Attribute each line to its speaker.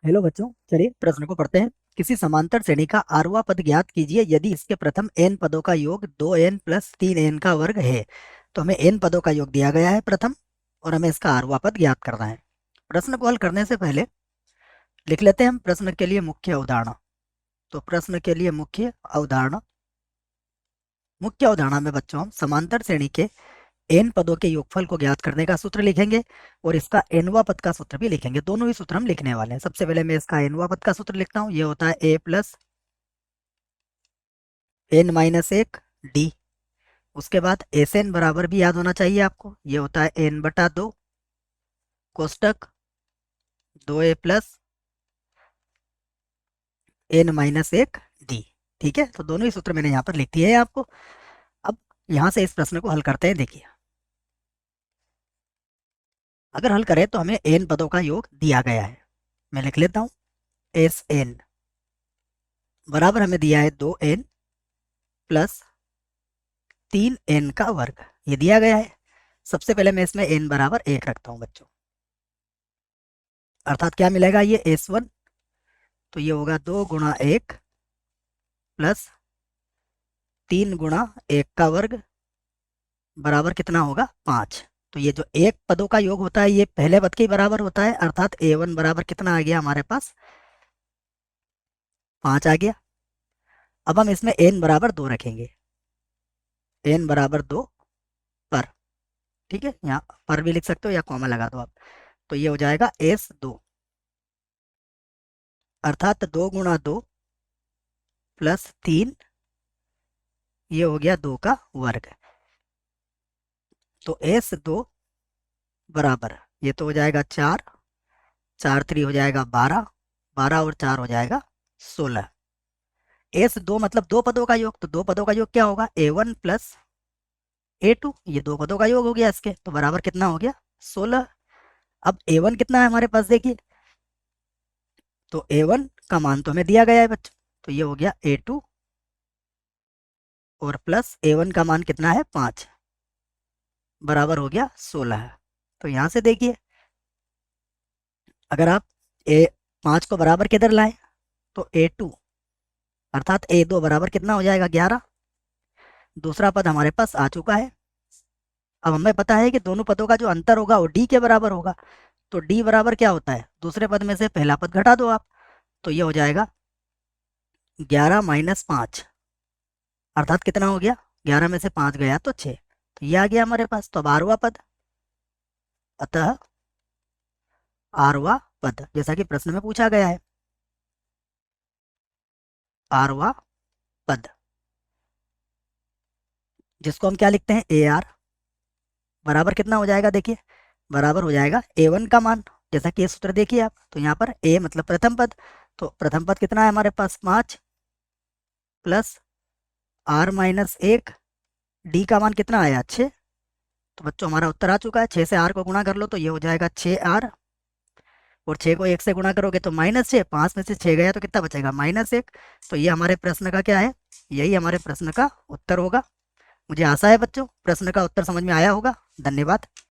Speaker 1: Hello बच्चों, चलिए प्रश्न को पढ़ते हैं। किसी समांतर श्रेणी का आरवा पद ज्ञात कीजिए यदि इसके प्रथम n पदों का योग 2n प्लस 3n का वर्ग है। तो हमें n पदों का योग दिया गया है प्रथम, और हमें इसका आरवा पद ज्ञात करना है। प्रश्न को हल करने से पहले लिख लेते हैं हम प्रश्न के लिए मुख्य अवधारणा। तो प्रश्न के लिए मुख्य अवधारणा में बच्चों हम समांतर श्रेणी के n पदों के योगफल को ज्ञात करने का सूत्र लिखेंगे, और इसका nवा पद का सूत्र भी लिखेंगे। दोनों ही सूत्र हम लिखने वाले हैं। सबसे पहले मैं इसका nवा पद का सूत्र लिखता हूँ। ये होता है a प्लस n माइनस एक डी। उसके बाद एस एन बराबर भी याद होना चाहिए आपको। ये होता है n बटा दो कोष्टक 2a प्लस n माइनस एक डी। ठीक है, तो दोनों ही सूत्र मैंने यहाँ पर लिख दिए हैं आपको। अब यहाँ से इस प्रश्न को हल करते हैं। देखिए, अगर हल करें तो हमें n पदों का योग दिया गया है। मैं लिख लेता हूँ एस एन बराबर हमें दिया है 2n प्लस 3n का वर्ग। ये दिया गया है। सबसे पहले मैं इसमें n बराबर 1 रखता हूँ बच्चों, अर्थात क्या मिलेगा, ये s1। तो ये होगा 2 गुणा 1 प्लस 3 गुणा 1 का वर्ग बराबर कितना होगा, 5। तो ये जो एक पदों का योग होता है ये पहले पद के ही बराबर होता है, अर्थात a1 बराबर कितना आ गया हमारे पास, 5 आ गया। अब हम इसमें n बराबर 2 रखेंगे, n बराबर 2 पर। ठीक है, यहाँ पर भी लिख सकते हो या कॉमा लगा दो आप। तो ये हो जाएगा s2, अर्थात 2 गुणा 2 प्लस 3, ये हो गया 2 का वर्ग। तो s2 बराबर ये तो हो जाएगा 4, 4 3 हो जाएगा 12, 12 और 4 हो जाएगा 16। s2 मतलब दो पदों का योग, तो दो पदों का योग क्या होगा, a1 प्लस a2। ये दो पदों का योग हो गया इसके, तो बराबर कितना हो गया, 16। अब a1 कितना है हमारे पास, देखिए, तो a1 का मान तो हमें दिया गया है बच्चों। तो ये हो गया a2 और प्लस a1 का मान कितना है, 5, बराबर हो गया 16। तो यहां से देखिए, अगर आप ए 5 को बराबर किधर लाएं, तो a2 अर्थात a2 बराबर कितना हो जाएगा, 11। दूसरा पद हमारे पास आ चुका है। अब हमें पता है कि दोनों पदों का जो अंतर होगा वो d के बराबर होगा। तो d बराबर क्या होता है, दूसरे पद में से पहला पद घटा दो आप। तो ये हो जाएगा 11 माइनस 5, अर्थात कितना हो गया, 11 में से 5 गया तो 6। तो ये आ गया हमारे पास। तो अब आरवा पद, अतः आरवा पद जैसा कि प्रश्न में पूछा गया है, आरवा पद जिसको हम क्या लिखते हैं, ए आर, बराबर कितना हो जाएगा, देखिए, बराबर हो जाएगा a1 का मान, जैसा कि ये सूत्र देखिए आप। तो यहाँ पर a मतलब प्रथम पद, तो प्रथम पद कितना है हमारे पास, 5 प्लस r माइनस 1, डी का मान कितना आया, 6। तो बच्चों हमारा उत्तर आ चुका है। 6 से r को गुणा कर लो तो ये हो जाएगा 6r, और 6 को 1 से गुणा करोगे तो -6, 5 में से 6 गया तो कितना बचेगा, -1। तो ये हमारे प्रश्न का क्या है, यही हमारे प्रश्न का उत्तर होगा। मुझे आशा है बच्चों प्रश्न का उत्तर समझ में आया होगा। धन्यवाद।